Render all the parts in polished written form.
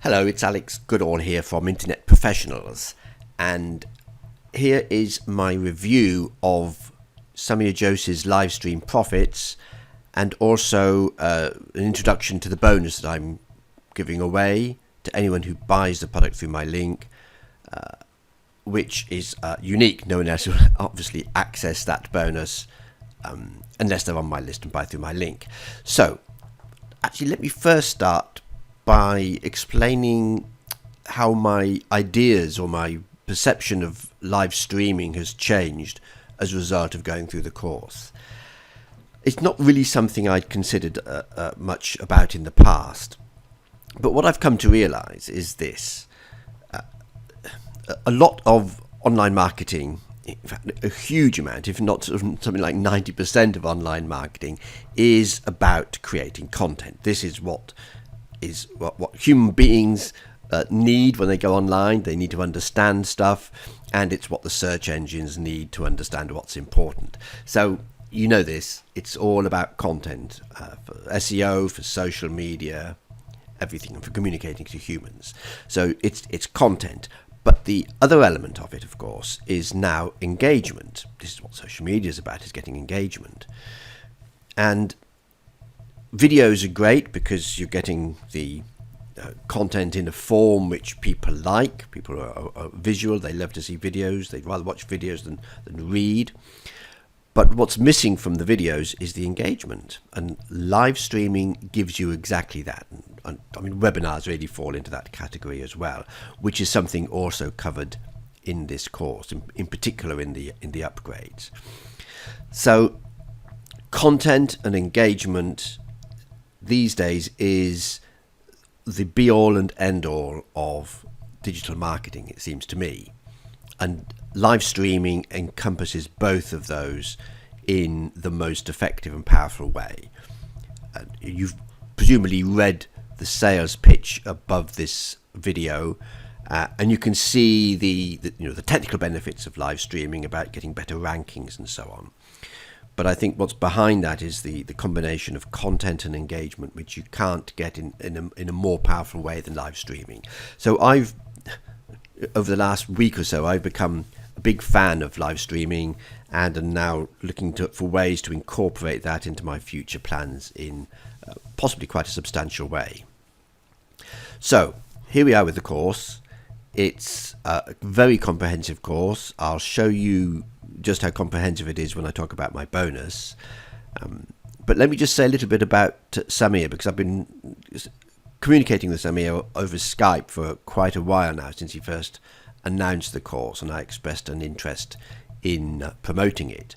Hello, it's Alex Goodall here from Internet Professionals, and here is my review of Samir Jos's live stream profits, and also an introduction to the bonus that I'm giving away to anyone who buys the product through my link, which is unique. No one else will obviously access that bonus unless they're on my list and buy through my link. So, actually, let me first start by explaining how my ideas or my perception of live streaming has changed as a result of going through the course. It's not really something I'd considered much about in the past, but what I've come to realize is this. A lot of online marketing, in fact a huge amount, if not something like 90% of online marketing, is about creating content. This is what human beings need when they go online. They need to understand stuff, and it's what the search engines need to understand what's important. So you know this, it's all about content, for SEO, for social media, everything, and for communicating to humans. So it's content. But the other element of it, of course, is now engagement. This is what social media is about, is getting engagement. And videos are great because you're getting the content in a form which people like. People are visual, they love to see videos, they'd rather watch videos than read. But what's missing from the videos is the engagement, and live streaming gives you exactly that. And I mean, webinars really fall into that category as well, which is something also covered in this course, in particular in the upgrades. So content and engagement these days is the be-all and end-all of digital marketing, it seems to me. And live streaming encompasses both of those in the most effective and powerful way. You've presumably read the sales pitch above this video, and you can see the technical benefits of live streaming about getting better rankings and so on. But I think what's behind that is the combination of content and engagement, which you can't get in a more powerful way than live streaming. So over the last week or so, I've become a big fan of live streaming, and am now looking for ways to incorporate that into my future plans in possibly quite a substantial way. So here we are with the course. It's a very comprehensive course. I'll show you just how comprehensive it is when I talk about my bonus. But let me just say a little bit about Samir, because I've been communicating with Samir over Skype for quite a while now, since he first announced the course and I expressed an interest in promoting it.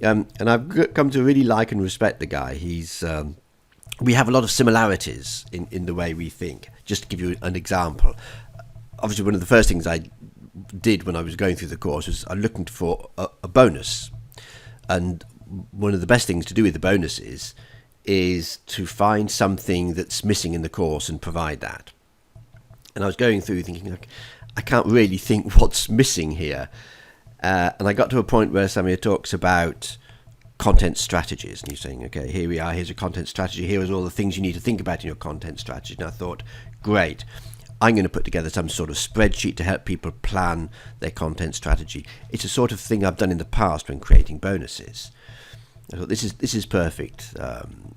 And I've come to really like and respect the guy. We have a lot of similarities in the way we think. Just to give you an example, obviously one of the first things I did when I was going through the course was I'm looking for a bonus, and one of the best things to do with the bonuses is to find something that's missing in the course and provide that. And I was going through thinking, like, I can't really think what's missing here, and I got to a point where Samir talks about content strategies, and he's saying, okay, here we are, here's a content strategy, here is all the things you need to think about in your content strategy. And I thought, great, I'm going to put together some sort of spreadsheet to help people plan their content strategy. It's a sort of thing I've done in the past when creating bonuses. I thought, this is perfect.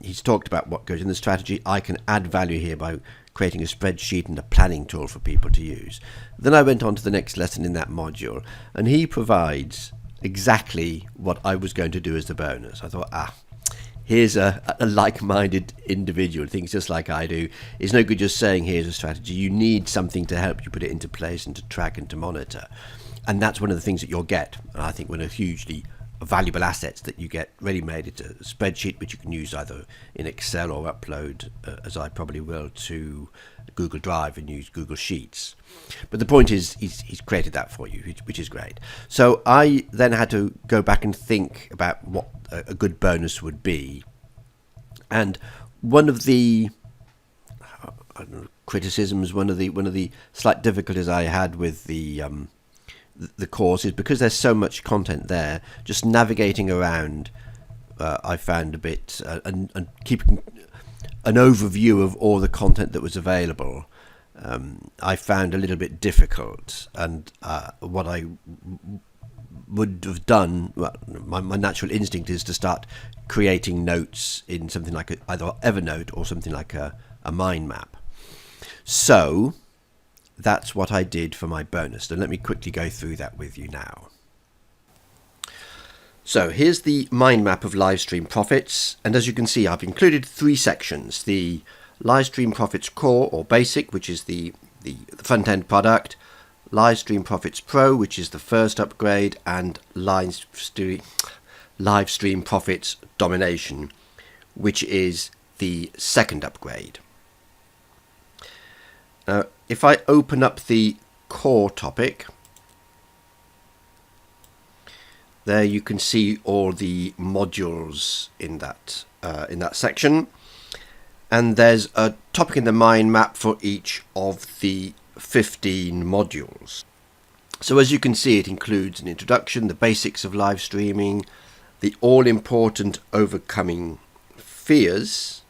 He's talked about what goes in the strategy. I can add value here by creating a spreadsheet and a planning tool for people to use. Then I went on to the next lesson in that module, and he provides exactly what I was going to do as the bonus. I thought, here's a like-minded individual, thinks just like I do. It's no good just saying here's a strategy. You need something to help you put it into place and to track and to monitor. And that's one of the things that you'll get. And I think one of the hugely valuable assets that you get ready-made. It's a spreadsheet which you can use either in Excel or upload, as I probably will, to Google Drive and use Google Sheets. But the point is, he's created that for you, which is great. So I then had to go back and think about what a good bonus would be. And one of the criticisms, one of the slight difficulties I had with the course is because there's so much content there, just navigating around I found a bit and keeping an overview of all the content that was available I found a little bit difficult, and what I would have done, well, my natural instinct is to start creating notes in something like either Evernote or something like a mind map. So that's what I did for my bonus. So let me quickly go through that with you now. So here's the mind map of Livestream Profits, and as you can see, I've included 3 sections: the Livestream Profits Core or Basic, which is the front-end product; Livestream Profits Pro, which is the first upgrade; and Livestream Profits Domination, which is the second upgrade. Now, if I open up the core topic, there you can see all the modules in that section, and there's a topic in the mind map for each of the 15 modules. So as you can see, it includes an introduction, the basics of live streaming, the all-important overcoming fears,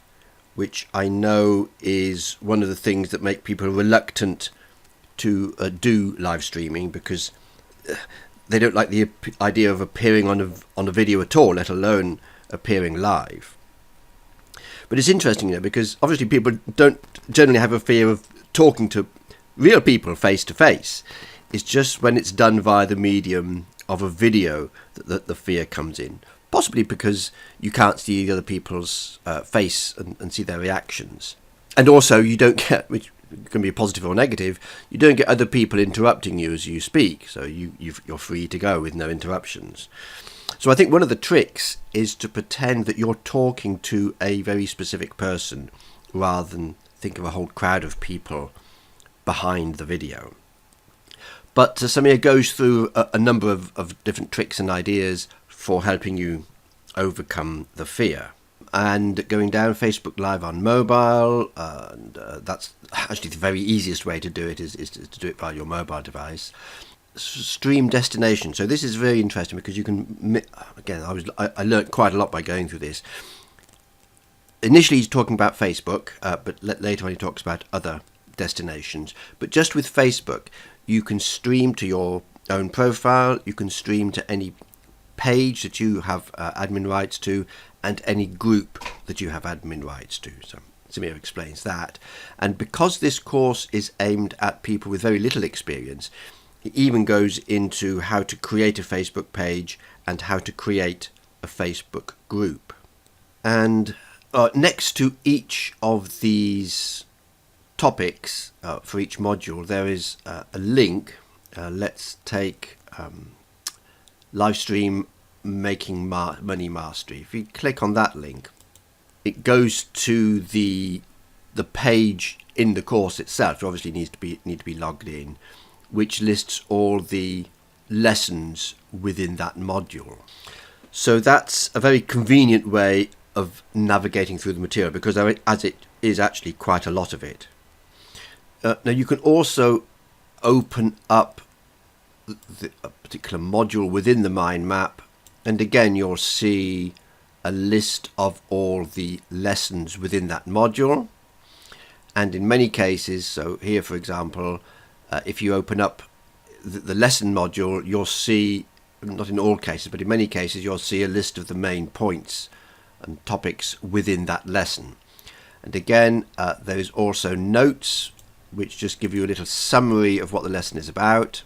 which I know is one of the things that make people reluctant to do live streaming, because they don't like the idea of appearing on a video at all, let alone appearing live. But it's interesting, because obviously people don't generally have a fear of talking to real people face to face. It's just when it's done via the medium of a video that the fear comes in. Possibly because you can't see the other people's face and see their reactions. And also you don't get, which can be positive or negative, you don't get other people interrupting you as you speak. So you're free to go with no interruptions. So I think one of the tricks is to pretend that you're talking to a very specific person rather than think of a whole crowd of people behind the video. But Samir goes through a number of different tricks and ideas for helping you overcome the fear. And going down, Facebook Live on mobile, and that's actually the very easiest way to do it, is to do it via your mobile device. Stream destination. So this is very interesting because you can, again, I learned quite a lot by going through this. Initially he's talking about Facebook, but later on he talks about other destinations. But just with Facebook, you can stream to your own profile, you can stream to any page that you have admin rights to, and any group that you have admin rights to. So Samir explains that. And because this course is aimed at people with very little experience, it even goes into how to create a Facebook page and how to create a Facebook group. And next to each of these topics for each module, there is a link. Let's take Livestream Making Money Mastery. If you click on that link, it goes to the page in the course itself. It obviously need to be logged in, which lists all the lessons within that module. So that's a very convenient way of navigating through the material, because as it is actually quite a lot of it. Now you can also open up a particular module within the mind map, and again you'll see a list of all the lessons within that module. And in many cases, so here for example, if you open up the lesson module, you'll see, not in all cases, but in many cases, you'll see a list of the main points and topics within that lesson. And again, there is also notes, which just give you a little summary of what the lesson is about.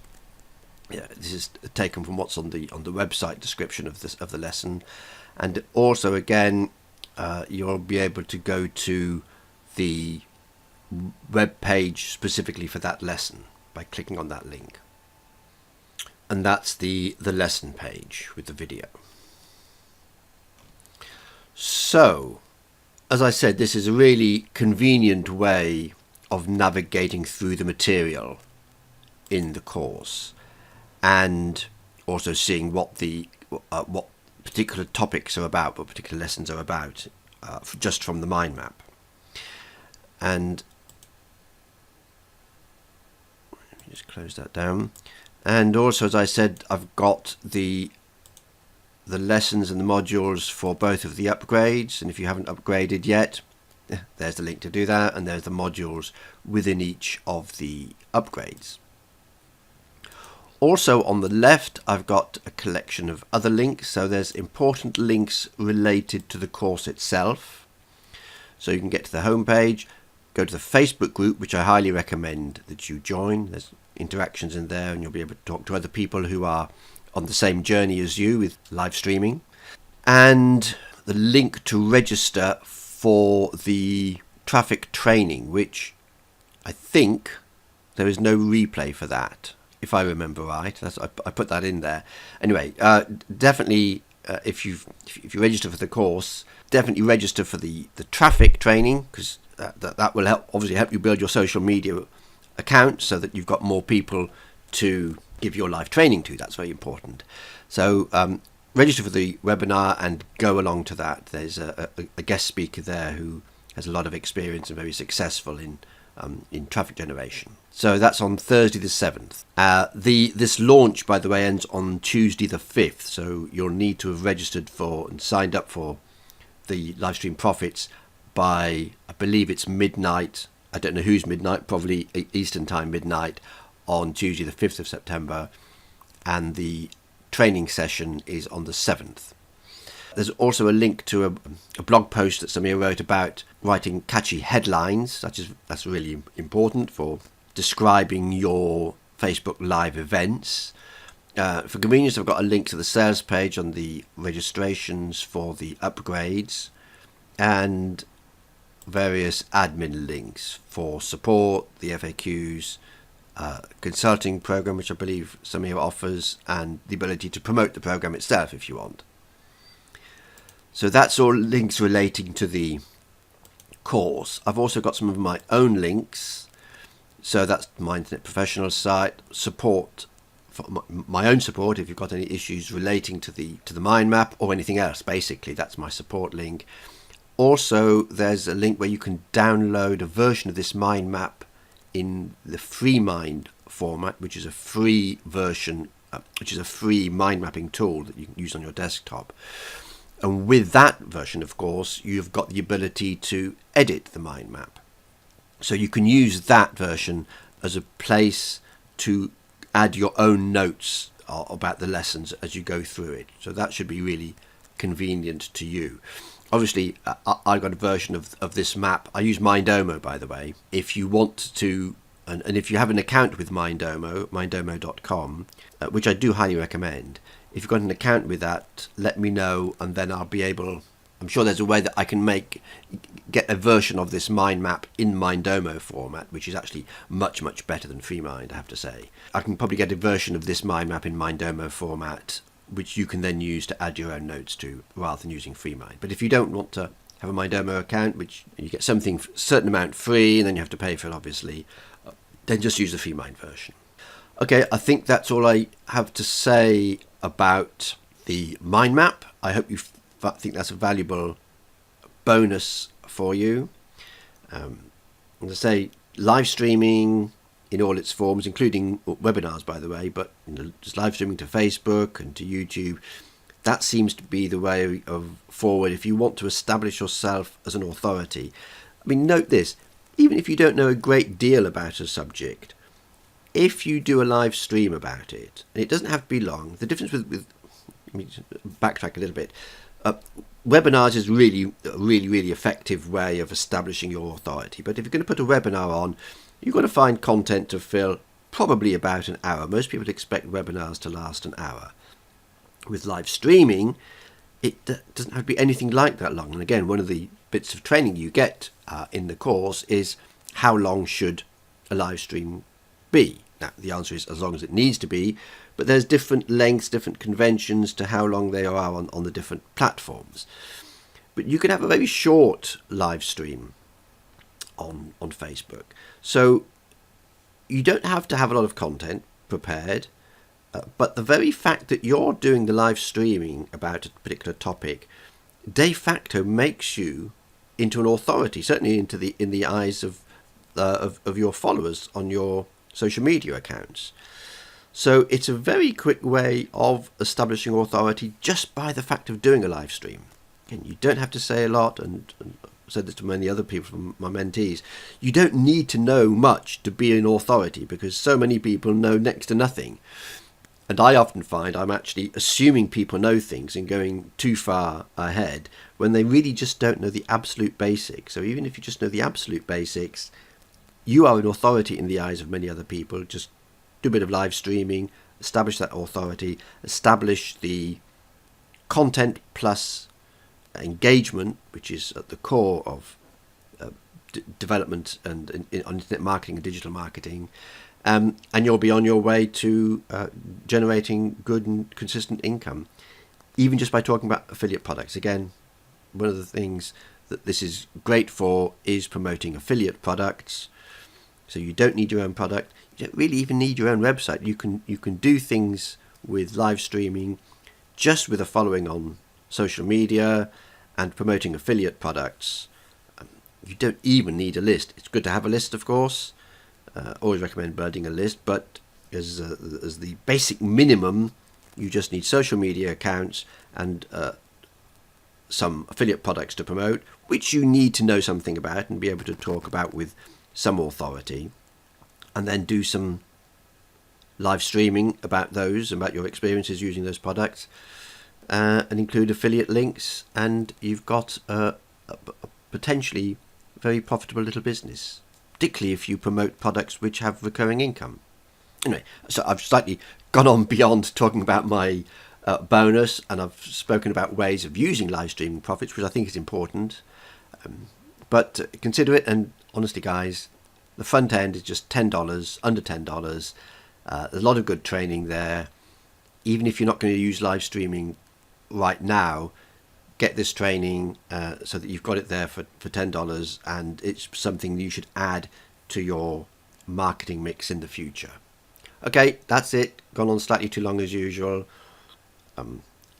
Yeah, this is taken from what's on the website description of the lesson. And also, again, you'll be able to go to the web page specifically for that lesson by clicking on that link. And that's the lesson page with the video. So, as I said, this is a really convenient way of navigating through the material in the course, and also seeing what particular topics are about, what particular lessons are about, just from the mind map. And let me just close that down. And also, as I said, I've got the lessons and the modules for both of the upgrades, and if you haven't upgraded yet, there's the link to do that, and there's the modules within each of the upgrades. Also on the left, I've got a collection of other links. So there's important links related to the course itself. So you can get to the homepage, go to the Facebook group, which I highly recommend that you join. There's interactions in there, and you'll be able to talk to other people who are on the same journey as you with live streaming. And the link to register for the traffic training, which I think there is no replay for that, if I remember right. I put that in there. Anyway, definitely if you register for the course, definitely register for the traffic training, because that will obviously help you build your social media account so that you've got more people to give your live training to. That's very important. So register for the webinar and go along to that. There's a guest speaker there who has a lot of experience and very successful in traffic generation. So that's on Thursday the 7th. This launch, by the way, ends on Tuesday the 5th. So you'll need to have registered for and signed up for the Livestream Profits by, I believe it's midnight. I don't know whose midnight, probably Eastern time midnight on Tuesday the 5th of September. And the training session is on the 7th. There's also a link to a blog post that somebody wrote about writing catchy headlines. That's really important for describing your Facebook Live events. For convenience, I've got a link to the sales page on the registrations for the upgrades and various admin links for support, the FAQs, consulting program, which I believe somebody offers, and the ability to promote the program itself if you want. So that's all links relating to the course. I've also got some of my own links. So that's my Internet Professional site, support, for my own support if you've got any issues relating to the mind map or anything else. Basically, that's my support link. Also, there's a link where you can download a version of this mind map in the free mind format, which is a free version, which is a free mind mapping tool that you can use on your desktop. And with that version, of course, you've got the ability to edit the mind map. So you can use that version as a place to add your own notes about the lessons as you go through it. So that should be really convenient to you. Obviously, I've got a version of this map. I use Mindomo, by the way. If you want to, and if you have an account with Mindomo, mindomo.com, which I do highly recommend, if you've got an account with that, let me know, and then I'll be able, I'm sure there's a way that I can get a version of this mind map in Mindomo format, which is actually much, much better than FreeMind, I have to say. I can probably get a version of this mind map in Mindomo format, which you can then use to add your own notes to, rather than using FreeMind. But if you don't want to have a Mindomo account, which you get something, certain amount free, and then you have to pay for it, obviously, then just use the FreeMind version. Okay, I think that's all I have to say about the mind map. I hope you think that's a valuable bonus for you. As I say, live streaming in all its forms, including webinars, by the way, but just live streaming to Facebook and to YouTube, that seems to be the way forward if you want to establish yourself as an authority. I mean, note this, even if you don't know a great deal about a subject, if you do a live stream about it, and it doesn't have to be long, the difference with let me backtrack a little bit, webinars is really effective way of establishing your authority. But if you're going to put a webinar on, you've got to find content to fill probably about an hour. Most people expect webinars to last an hour. With live streaming, it doesn't have to be anything like that long. And again, one of the bits of training you get in the course is how long should a live stream be? Now, the answer is as long as it needs to be, but there's different lengths, different conventions to how long they are on the different platforms. But you can have a very short live stream on Facebook. So you don't have to have a lot of content prepared, but the very fact that you're doing the live streaming about a particular topic de facto makes you into an authority, certainly in the eyes of your followers on your social media accounts. So it's a very quick way of establishing authority just by the fact of doing a live stream. And you don't have to say a lot, and said this to many other people from my mentees, you don't need to know much to be an authority, because so many people know next to nothing. And I often find I'm actually assuming people know things and going too far ahead when they really just don't know the absolute basics. So even if you just know the absolute basics, you are an authority in the eyes of many other people. Just do a bit of live streaming, establish that authority, establish the content plus engagement, which is at the core of development and on internet marketing and digital marketing. And you'll be on your way to generating good and consistent income, even just by talking about affiliate products. Again, one of the things that this is great for is promoting affiliate products. So you don't need your own product. You don't really even need your own website. You can do things with live streaming, just with a following on social media and promoting affiliate products. You don't even need a list. It's good to have a list, of course. Always recommend building a list, but as the basic minimum, you just need social media accounts and some affiliate products to promote, which you need to know something about and be able to talk about with some authority, and then do some live streaming about those, about your experiences using those products, and include affiliate links, and you've got a potentially very profitable little business, particularly if you promote products which have recurring income. Anyway, so I've slightly gone on beyond talking about my bonus, and I've spoken about ways of using live streaming profits, which I think is important. But consider it, and honestly, guys, the front end is just $10, under $10. There's a lot of good training there. Even if you're not going to use live streaming right now, get this training so that you've got it there for $10, and it's something you should add to your marketing mix in the future. Okay, that's it. Gone on slightly too long as usual.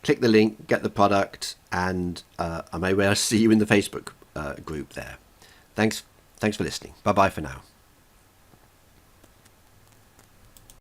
Click the link, get the product, and I may well see you in the Facebook group there. Thanks for listening. Bye bye for now.